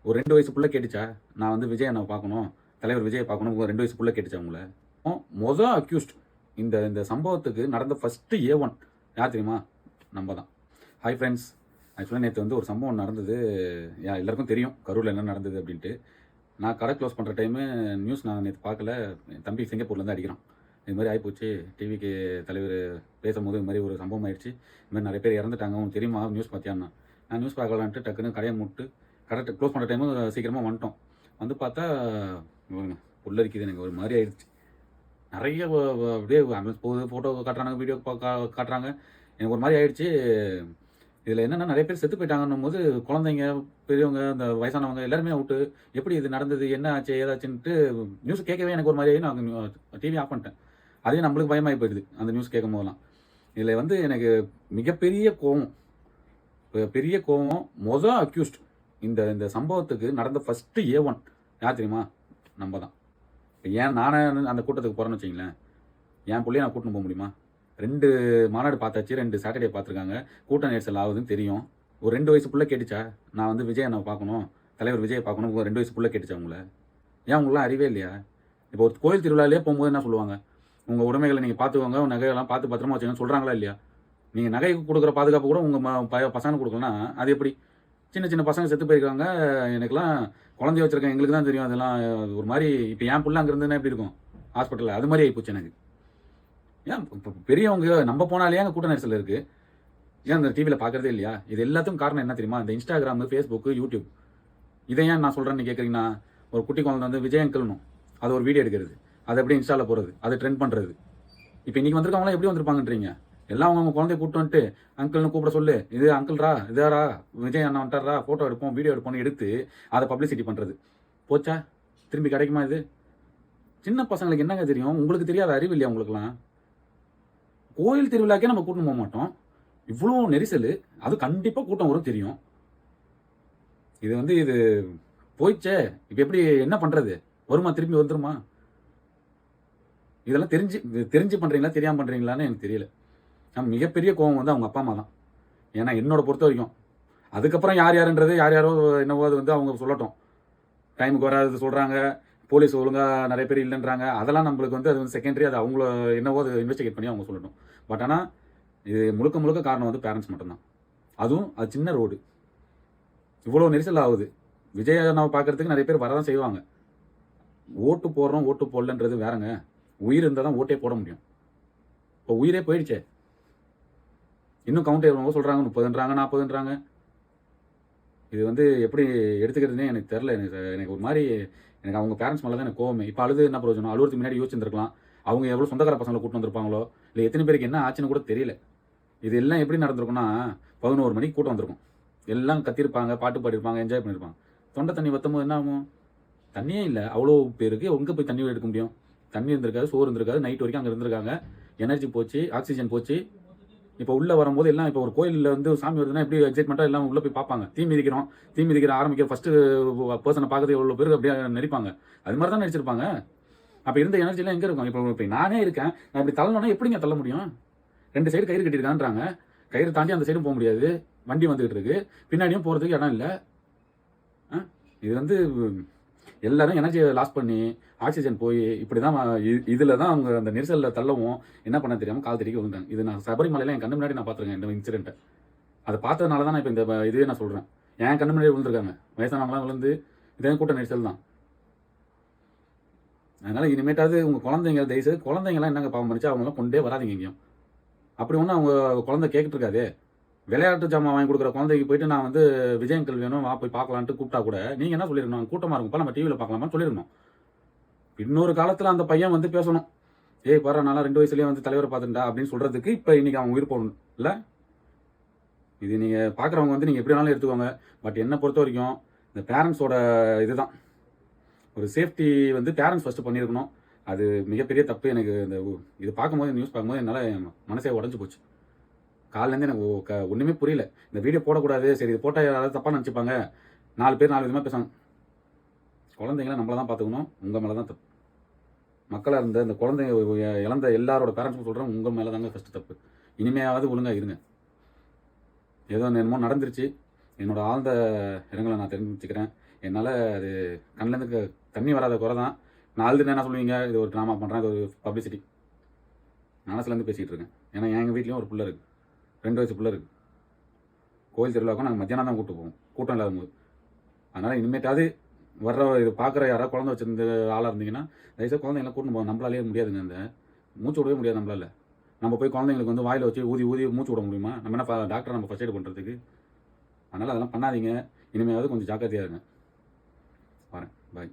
ஒரு 2 வயசு புள்ள கேட்டுச்சா? நான் வந்து விஜய் அண்ணாவ பார்க்கணும், தலைவர் விஜய பார்க்கணும். உங்க 2 வயசு புள்ள கேட்டுச்சா உங்கள? மொத அக்யூஸ்ட் இந்த இந்த சம்பவத்துக்கு நடந்த ஃபர்ஸ்ட் A1 யார் தெரியுமா? நம்ம தான். Hi friends. ஆக்சுவலா நேத்து வந்து ஒரு சம்பவம் நடந்தது. எல்லாருக்கும் தெரியும் கரூர்ல என்ன நடந்தது அப்படின்ட்டு. நான் கடை க்ளோஸ் பண்ற டைமு நியூஸ் நான் நேத்து பார்க்கல. என் தம்பி சிங்கப்பூர்லேருந்து அடிக்கிறான். இது மாதிரி ஆயிப்போச்சு. டிவிக்கு தலைவர் பேசும்போது இது மாதிரி ஒரு சம்பவம் ஆயிடுச்சு. இது மாதிரி நிறைய பேர் இறந்துட்டாங்க. உனக்கு தெரியுமா? நியூஸ் பார்த்தியான்னா? நான் நியூஸ் பார்க்கலான்ட்டு டக்குன்னு கடைய மூட்டு கடை க்ளோஸ் பண்ணுற டைமு சீக்கிரமாக வந்துட்டோம். வந்து பார்த்தா புல்லரிக்குது. எனக்கு ஒரு மாதிரி ஆயிடுச்சு. நிறைய அப்படியே ஆம்புலன்ஸ் போகுது, ஃபோட்டோ காட்டுறாங்க, வீடியோ காட்டுறாங்க. எனக்கு ஒரு மாதிரி ஆயிடுச்சு. இதில் என்னென்னா நிறைய பேர் செத்து போயிட்டாங்கன்னும் போது குழந்தைங்க, பெரியவங்க, இந்த வயசானவங்க எல்லாருமே அவுட்டு. எப்படி இது நடந்தது, என்ன ஆச்சு, ஏதாச்சுன்ட்டு நியூஸ் கேட்கவே எனக்கு ஒரு மாதிரி ஆகி நான் டிவி ஆஃப் பண்ணிட்டேன். அதே நம்மளுக்கு பயமாகி போயிடுது அந்த நியூஸ் கேட்கும் போதெல்லாம். இதில் வந்து எனக்கு மிகப்பெரிய கோவம், பெரிய கோவம். மொதல் அக்யூஸ்ட் இந்த இந்த சம்பவத்துக்கு நடந்த ஃபர்ஸ்ட் A1 யார் தெரியுமா? நம்ம தான். இப்போ ஏன் நானே அந்த கூட்டத்துக்கு போகிறேன்னு வச்சிங்களேன், என் பிள்ளைய நான் கூட்டின்னு போக முடியுமா? 2 மாநாடு பார்த்தாச்சு, 2 சாட்டர்டே பார்த்துருக்காங்க. கூட்ட நெரிசல் ஆகுதுன்னு தெரியும். ஒரு 2 வயசு புள்ள கேட்டுச்சா? நான் வந்து விஜய் அண்ணாவ பார்க்கணும், தலைவர் விஜய பார்க்கணும். உங்க 2 வயசு புள்ள கேட்டுச்சா உங்கள? ஏன் உங்களுக்குலாம் அறிவே இல்லையா? இப்போ ஒரு கோயில் திருவிழாலே போகும்போது என்ன சொல்லுவாங்க? உங்கள் உடைமைகளை நீங்கள் பார்த்துக்கோங்க, உங்கள் நகையெல்லாம் பார்த்து பத்திரமா வச்சுக்கோன்னு சொல்கிறாங்களா இல்லையா? நீங்கள் நகை கொடுக்குற பாதுகாப்பு கூட உங்கள் பசங்களுக்கு கொடுக்கலன்னா அது எப்படி? சின்ன சின்ன பசங்க செத்து போயிருக்காங்க. எனக்குலாம் குழந்தைய வச்சிருக்கேன், எங்களுக்கு தான் தெரியும். அதெல்லாம் ஒரு மாதிரி இப்போ என் புள்ள அங்கே இருந்ததுன்னா எப்படி இருக்கும் ஹாஸ்பிட்டலில்? அது மாதிரி ஆகிப்போச்சு எனக்கு. ஏன் இப்போ பெரியவங்க நம்ம போனாலே அங்கே கூட்ட நெரிசல் இருக்குது. ஏன் அந்த டிவியில் பார்க்குறதே இல்லையா? இது எல்லாத்துக்கும் காரணம் என்ன தெரியுமா? இந்த இன்ஸ்டாகிராமு, ஃபேஸ்புக்கு, யூடியூப். இதை ஏன் நான் சொல்கிறேன்னு கேட்குறீங்கன்னா, ஒரு குட்டி குழந்தை வந்து விஜய் அங்கிள்னும் அது ஒரு வீடியோ எடுக்கிறது, அதை எப்படி இன்ஸ்டாவில் போகிறது, அதை ட்ரெண்ட் பண்ணுறது. இப்போ இன்றைக்கி வந்திருக்கவங்களாம் எப்படி வந்திருப்பாங்கன்றீங்க? எல்லாம் அவங்க குழந்தைய கூப்பிட்டு வந்துட்டு அங்கிள்னு கூப்பிட சொல்லு, இது அங்கிள்ரா, இதாரா விஜய் அண்ணா வந்துட்டாரா, ஃபோட்டோ எடுப்போம், வீடியோ எடுப்போம்னு எடுத்து அதை பப்ளிசிட்டி பண்ணுறது. போச்சா? திரும்பி கிடைக்குமா இது? சின்ன பசங்களுக்கு என்னங்க தெரியும்? உங்களுக்கு தெரியாத அறிவு இல்லையா உங்களுக்குலாம்? கோயில் திருவிழாக்கே நம்ம கூட்டின்னு போக மாட்டோம். இவ்வளோ நெரிசல், அது கண்டிப்பாக கூட்டம் வரும் தெரியும். இது வந்து இது போயிடுச்சே, இப்போ எப்படி என்ன பண்ணுறது? வருமா? திரும்பி வந்துருமா? இதெல்லாம் தெரிஞ்சு பண்ணுறீங்களா, தெரியாமல் பண்ணுறீங்களான்னு எனக்கு தெரியல. மிகப்பெரிய கோவம் வந்து அவங்க அப்பா அம்மா தான். ஏன்னா என்னோட பொறுத்த வரைக்கும் அதுக்கப்புறம் யார் யாருன்றது யாரோ என்னவோ அது வந்து அவங்க சொல்லட்டும். டைமுக்கு வராது சொல்கிறாங்க, போலீஸ் ஒழுங்காக நிறைய பேர் இல்லைன்றாங்க. அதெல்லாம் நம்மளுக்கு வந்து அது வந்து செகண்டரி. அது அவங்கள என்னவோ அது இன்வெஸ்டிகேட் பண்ணி அவங்க சொல்லட்டும். பட் ஆனால் இது முழுக்க முழுக்க காரணம் வந்து பேரண்ட்ஸ் மட்டும்தான். அதுவும் அது சின்ன ரோடு, இவ்வளோ நெரிசல் ஆகுது. விஜய் அண்ணாவை பார்க்கறதுக்கு நிறைய பேர் வரதான் செய்வாங்க. ஓட்டு போடுறோம், ஓட்டு போடலன்றது வேறங்க. உயிர் இருந்தால் தான் ஓட்டே போட முடியும். இப்போ உயிரே போயிடுச்சே. இன்னும் கவுண்ட் எவ்வளோ சொல்கிறாங்க, 30ன்றாங்க, 40ன்றாங்க. இது வந்து எப்படி எடுத்துக்கிறதுனே எனக்கு தெரில. எனக்கு ஒரு மாதிரி எனக்கு அவங்க பேரண்ட்ஸ் மேலே தான் எனக்கு கோவமே. இப்போ அழுது என்ன பிரயோஜனம்? அழுவுறதுக்கு முன்னாடி யோசிச்சிருந்துருக்கலாம். அவங்க எவ்வளோ சொந்தக்கார பசங்களை கூட்டு வந்திருப்பாங்களோ, இல்லை எத்தனை பேருக்கு என்ன ஆச்சுன்னு கூட தெரியல. இது எல்லாம் எப்படி நடந்திருக்குன்னா 11 மணிக்கு கூட்டம் வந்திருக்கும். எல்லாம் கத்திருப்பாங்க, பாட்டு பாடிருப்பாங்க, என்ஜாய் பண்ணியிருப்பாங்க. தொண்டை தண்ணி வற்றும்போது என்ன ஆகும்? தண்ணியே இல்லை. அவ்வளோ பேருக்கு எங்கே போய் தண்ணி எடுக்க முடியும்? தண்ணி இருந்திருக்காது, சோறு இருந்திருக்காது. நைட் வரைக்கும் அங்கே இருந்திருக்காங்க. எனர்ஜி போச்சு, ஆக்சிஜன் போச்சு. இப்போ உள்ளே வரும்போது எல்லாம் இப்போ ஒரு கோயிலில் வந்து சாமி வருதுன்னா எப்படி எக்ஸைட்மெண்ட்டாக எல்லாம் உள்ளே போய் பார்ப்பாங்க. தீ மிதிக்கிற ஆரம்பிக்கிற ஃபஸ்ட்டு பர்சனை பார்க்கறது எவ்வளோ பேர் அப்படியே நடிப்பாங்க. அது மாதிரி தான் நடிச்சிருப்பாங்க. அப்போ இருந்த எனர்ஜிலாம் எங்கே இருக்கும்? இப்போ நானே இருக்கேன், நான் இப்படி தள்ளணும்னா எப்படிங்க தள்ள முடியும்? 2 சைடு கயிறு கட்டியிருக்கான்றாங்க. கயிறு தாண்டி அந்த சைடும் போக முடியாது. வண்டி வந்துகிட்டு இருக்கு, பின்னாடியும் போகிறதுக்கு இடம் இல்லை. இது வந்து எல்லாரும் எனர்ஜியை லாஸ் பண்ணி ஆக்சிஜன் போய் இப்படி தான் இதில் தான் அவங்க அந்த நெரிசலில் தள்ளவும் என்ன பண்ண தெரியாமல் கால் தெறிக்க விழுந்தாங்க. இது நான் சபரிமலையில் என் கண்ணு முன்னாடி நான் பார்த்துருக்கேன் இந்த இன்சிடென்ட்டை. அதை பார்த்ததுனால தான் நான் இப்போ இந்த இதுவே நான் சொல்கிறேன். என் கண்ணு முன்னாடி விழுந்திருக்காங்க, வயசானவங்களாம் விழுந்து. இதே கூட்ட நெரிசல் தான். அதனால் இனிமேட்டாவது உங்கள் குழந்தைங்க தயவுசெய்து குழந்தைங்களாம் என்னங்க பாவம் பண்ணிச்சு, அவங்களாம் கொண்டே வராதிங்க எங்கேயும். அப்படி ஒன்றும் அவங்க குழந்தை கேட்டுட்டு இருக்காதே. விளையாட்டு ஜாமான் வாங்கி கொடுக்குற குழந்தைக்கு போயிட்டு நான் வந்து விஜய் அங்கிள் வேணும் வா போய் பார்க்கலான்ட்டு கூப்பிட்டா கூட நீங்கள் என்ன சொல்லிருக்கணும்? கூட்டமாக இருக்கும்ப்பா, நம்ம டிவியில் பார்க்கலாமான்னு சொல்லிருக்கணும். இன்னொரு காலத்தில் அந்த பையன் வந்து பேசணும், ஏய் பாரு நான்லாம் 2 வயசுலேயே வந்து தலைவரை பார்த்துட்டா அப்படின்னு சொல்கிறதுக்கு இப்போ இன்றைக்கி அவன் உயிர் போடணும் இல்லை? இது நீங்கள் பார்க்குறவங்க வந்து நீங்கள் எப்படி வேணாலும் எடுத்துக்கோங்க. பட் என்னை பொறுத்த வரைக்கும் இந்த பேரண்ட்ஸோட இதுதான் ஒரு சேஃப்டி வந்து பேரண்ட்ஸ் ஃபஸ்ட்டு பண்ணியிருக்கணும். அது மிகப்பெரிய தப்பு. எனக்கு இந்த இது பார்க்கும்போது, நியூஸ் பார்க்கும்போது என்னால் மனசே உடஞ்சி போச்சு. காலிலேருந்து எனக்கு ஒன்றுமே புரியல. இந்த வீடியோ போடக்கூடாது, சரி இது போட்டால் யாராவது தப்பாக நினச்சிப்பாங்க, 4 பேர் 4 விதமாக பேசுவாங்க. குழந்தைங்கள நம்மளை தான் பார்த்துக்கணும். உங்கள் மேலே தான் தப்பு. மக்களாக இருந்த இந்த குழந்தைங்க இழந்த எல்லாரோட பேரண்ட்ஸும் சொல்கிறேன், உங்கள் மேலே தாங்க ஃபஸ்ட்டு தப்பு. இனிமையாவது ஒழுங்காக இருங்க. ஏதோ என்னமோ நடந்துருச்சு. என்னோட ஆழ்ந்த இரங்கலை நான் தெரிஞ்சுக்கிறேன். என்னால் அது கண்ணிலேருந்து தண்ணி வராத குறை தான். நான் அழுதுனா என்ன சொல்லுவீங்க, இது ஒரு ட்ராமா பண்ணுறேன், இது ஒரு பப்ளிசிட்டி. மனசுலேருந்து பேசிகிட்டு இருக்கேன். ஏன்னா எங்கள் வீட்லேயும் ஒரு பிள்ளை இருக்குது, 2 வயசு பிள்ளை இருக்குது. கோயில் திருவிழாவுக்கும் நாங்கள் மத்தியானம் தான் கூப்பிட்டு போவோம், கூட்டம் இல்லாத போது. அதனால் இனிமேட்டாவது வர்ற இது பார்க்குற யாராவது குழந்தை வச்சிருந்த ஆளாக இருந்தீங்கன்னா தயவுசெய்து குழந்தைங்களாம் கூட்டின்னு போவோம். நம்மளாலே முடியாதுங்க, அந்த மூச்சு விடவே முடியாது நம்மளால. நம்ம போய் குழந்தைங்களுக்கு வந்து வாயில் வச்சு ஊதி ஊதி மூச்சு விட முடியுமா? நம்ம என்ன டாக்டர் நம்ம ஃபர்ஸ்ட் எய்ட் பண்ணுறதுக்கு? அதனால் அதெல்லாம் பண்ணாதீங்க. இனிமேலாவது கொஞ்சம் ஜாக்கிரதையாக இருங்க. வரேன், பாய்.